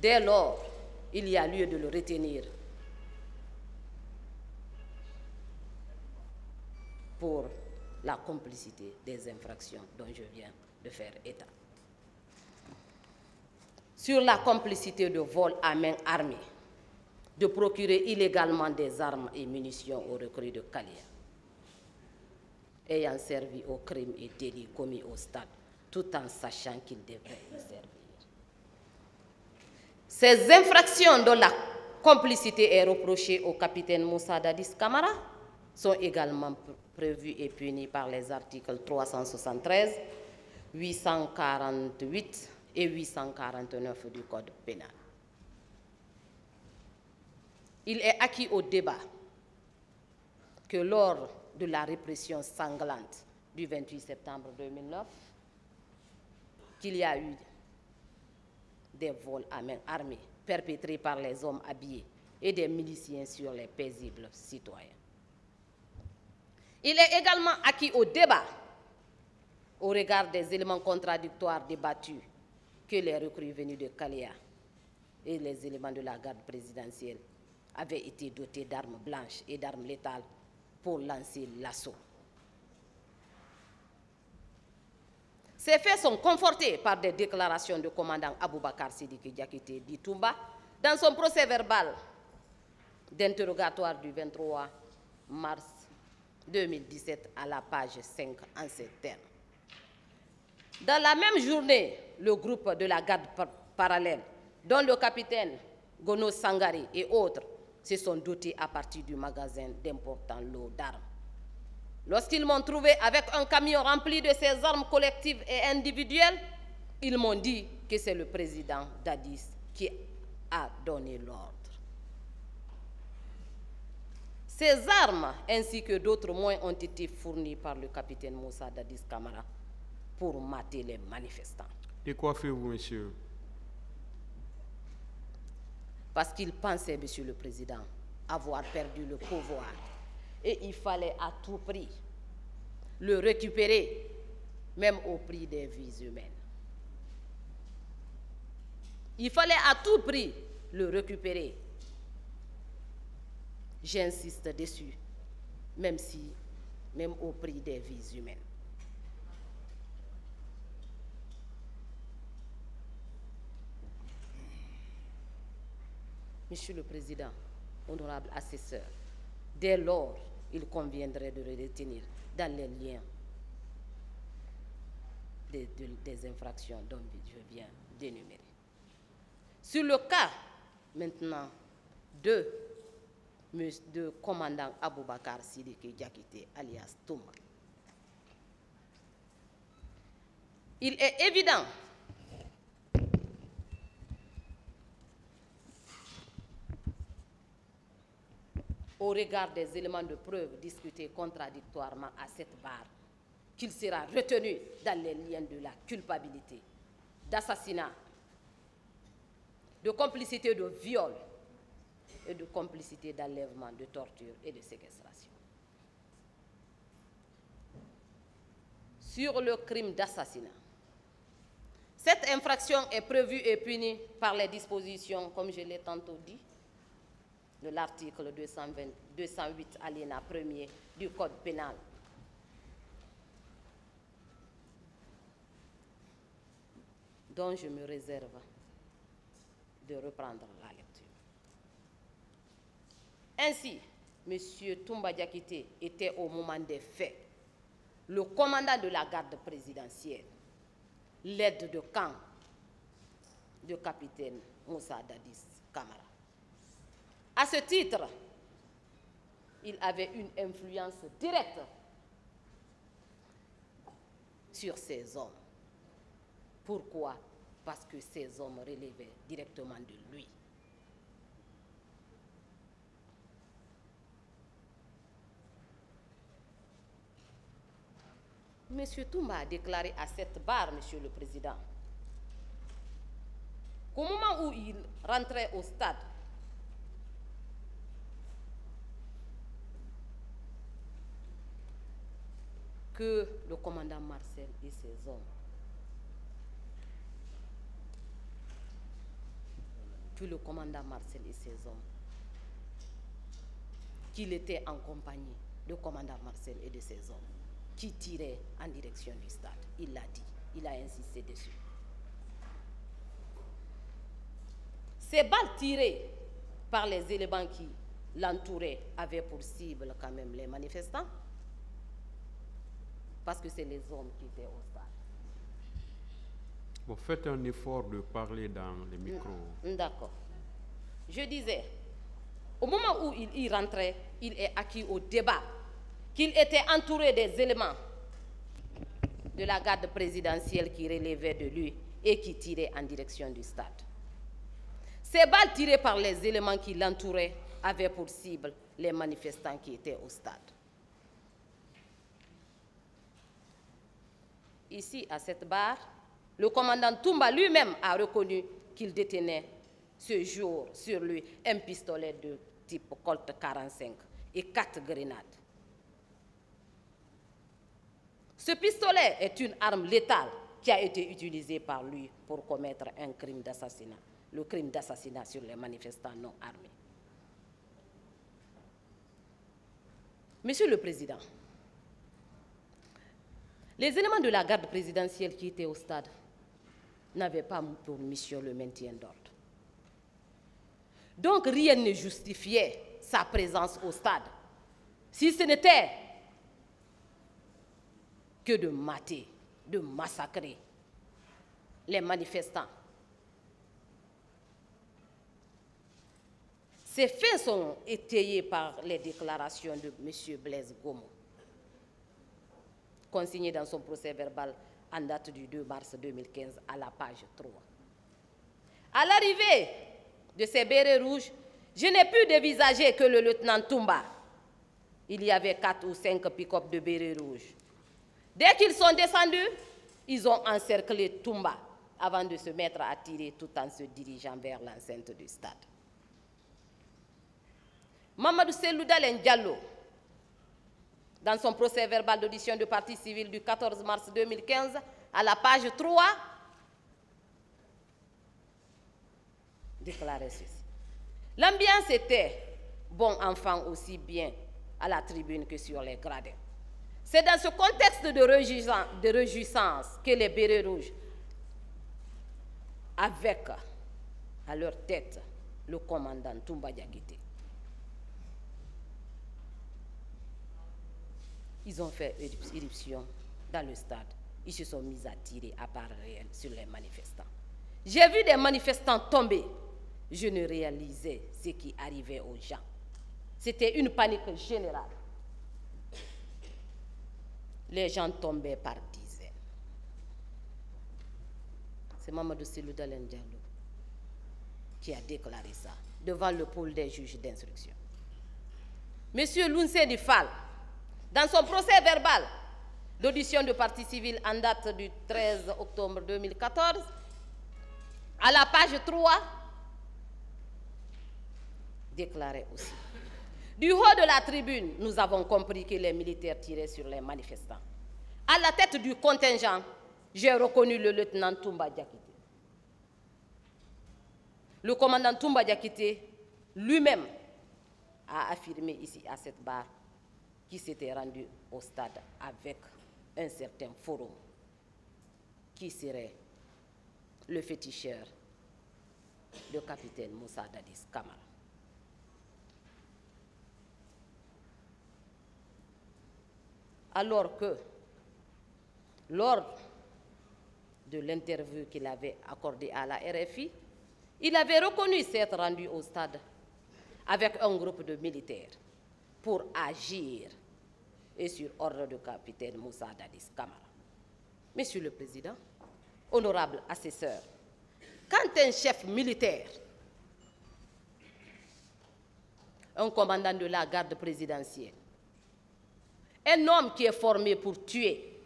Dès lors, il y a lieu de le retenir pour la complicité des infractions dont je viens de faire état. Sur la complicité de vol à main armée, de procurer illégalement des armes et munitions aux recrues de Kalia, ayant servi aux crimes et délits commis au stade, tout en sachant qu'ils devraient y servir. Ces infractions dont la complicité est reprochée au capitaine Moussa Dadis Camara sont également prévues et punies par les articles 373, 848 et 849 du Code pénal. Il est acquis au débat que lors de la répression sanglante du 28 septembre 2009, qu'il y a eu des vols à main armée perpétrés par les hommes habillés et des miliciens sur les paisibles citoyens. Il est également acquis au débat, au regard des éléments contradictoires débattus, que les recrues venus de Kalia et les éléments de la garde présidentielle avaient été dotés d'armes blanches et d'armes létales pour lancer l'assaut. Ces faits sont confortés par des déclarations du commandant Aboubakar Sidiki Diakité dit Toumba dans son procès verbal d'interrogatoire du 23 mars 2017 à la page 5 en ces termes. Dans la même journée, le groupe de la garde parallèle, dont le capitaine Gono Sangari et autres, se sont dotés à partir du magasin d'importants lots d'armes. Lorsqu'ils m'ont trouvé avec un camion rempli de ces armes collectives et individuelles, ils m'ont dit que c'est le président Dadis qui a donné l'ordre. Ces armes ainsi que d'autres moyens ont été fournis par le capitaine Moussa Dadis Camara pour mater les manifestants. Et quoi faites-vous, monsieur? Parce qu'il pensait, monsieur le président, avoir perdu le pouvoir. Et il fallait à tout prix le récupérer, même au prix des vies humaines. Il fallait à tout prix le récupérer. J'insiste dessus, même au prix des vies humaines. Monsieur le Président, honorable assesseur, dès lors, il conviendrait de le retenir dans les liens des infractions dont je viens d'énumérer. Sur le cas, maintenant, de commandant Aboubakar Sidiki Diakité, alias Toumba, il est évident au regard des éléments de preuve discutés contradictoirement à cette barre, qu'il sera retenu dans les liens de la culpabilité, d'assassinat, de complicité de viol et de complicité d'enlèvement, de torture et de séquestration. Sur le crime d'assassinat, cette infraction est prévue et punie par les dispositions, comme je l'ai tantôt dit, de l'article 208 alinéa 1er du Code pénal. Dont je me réserve de reprendre la lecture. Ainsi, M. Toumba Diakité était au moment des faits le commandant de la garde présidentielle, l'aide de camp du capitaine Moussa Dadis Camara. À ce titre, il avait une influence directe sur ces hommes. Pourquoi? Parce que ces hommes relevaient directement de lui. Monsieur Toumba a déclaré à cette barre, Monsieur le Président, qu'au moment où il rentrait au stade, que le commandant Marcel et ses hommes puis le commandant Marcel et ses hommes, qu'il était en compagnie du commandant Marcel et de ses hommes, qui tiraient en direction du stade. Il l'a dit, il a insisté dessus. Ces balles tirées par les éléments qui l'entouraient avaient pour cible quand même les manifestants, parce que c'est les hommes qui étaient au stade. Bon, faites un effort de parler dans les micros. D'accord. Je disais, au moment où il y rentrait, il est acquis au débat qu'il était entouré des éléments de la garde présidentielle qui relevaient de lui et qui tiraient en direction du stade. Ces balles tirées par les éléments qui l'entouraient avaient pour cible les manifestants qui étaient au stade. Ici, à cette barre, le commandant Toumba lui-même a reconnu qu'il détenait ce jour sur lui un pistolet de type Colt 45 et 4 grenades. Ce pistolet est une arme létale qui a été utilisée par lui pour commettre un crime d'assassinat, le crime d'assassinat sur les manifestants non armés. Monsieur le Président, les éléments de la garde présidentielle qui étaient au stade n'avaient pas pour mission le maintien d'ordre. Donc rien ne justifiait sa présence au stade, si ce n'était que de mater, de massacrer les manifestants. Ces faits sont étayés par les déclarations de M. Blaise Gomo, consignées dans son procès verbal en date du 2 mars 2015 à la page 3. À l'arrivée de ces bérets rouges, je n'ai pu dévisager que le lieutenant Toumba. Il y avait 4 ou 5 pick-up de bérets rouges. Dès qu'ils sont descendus, ils ont encerclé Toumba avant de se mettre à tirer tout en se dirigeant vers l'enceinte du stade. Mamadou Selou Dalen Diallo, dans son procès verbal d'audition de partie civile du 14 mars 2015, à la page 3, déclarait ceci. L'ambiance était bon enfant aussi bien à la tribune que sur les gradins. C'est dans ce contexte de réjouissance que les bérets rouges, avec à leur tête le commandant Toumba Diakité, ils ont fait éruption dans le stade. Ils se sont mis à tirer à balles réelles sur les manifestants. J'ai vu des manifestants tomber. Je ne réalisais ce qui arrivait aux gens. C'était une panique générale. Les gens tombaient par dizaines. C'est Mamadou Selou Dalen Diallo qui a déclaré ça devant le pôle des juges d'instruction. Monsieur Lounse Fall, dans son procès verbal d'audition de partie civile en date du 13 octobre 2014, à la page 3, déclarait aussi. Du haut de la tribune, nous avons compris que les militaires tiraient sur les manifestants. À la tête du contingent, j'ai reconnu le lieutenant Toumba Diakité. Le commandant Toumba Diakité lui-même a affirmé ici à cette barre qu'il s'était rendu au stade avec un certain forum qui serait le féticheur, le capitaine Moussa Dadis Camara. Alors que, lors de l'interview qu'il avait accordée à la RFI, il avait reconnu s'être rendu au stade avec un groupe de militaires pour agir et sur ordre du capitaine Moussa Dadis Camara. Monsieur le Président, honorable assesseur, quand un chef militaire, un commandant de la garde présidentielle, un homme qui est formé pour tuer,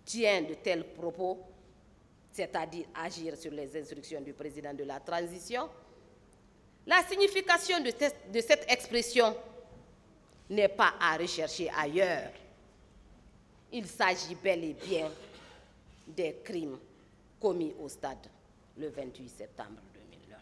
tient de tels propos, c'est-à-dire agir sur les instructions du président de la transition, la signification de cette expression n'est pas à rechercher ailleurs. Il s'agit bel et bien des crimes commis au stade le 28 septembre 2009.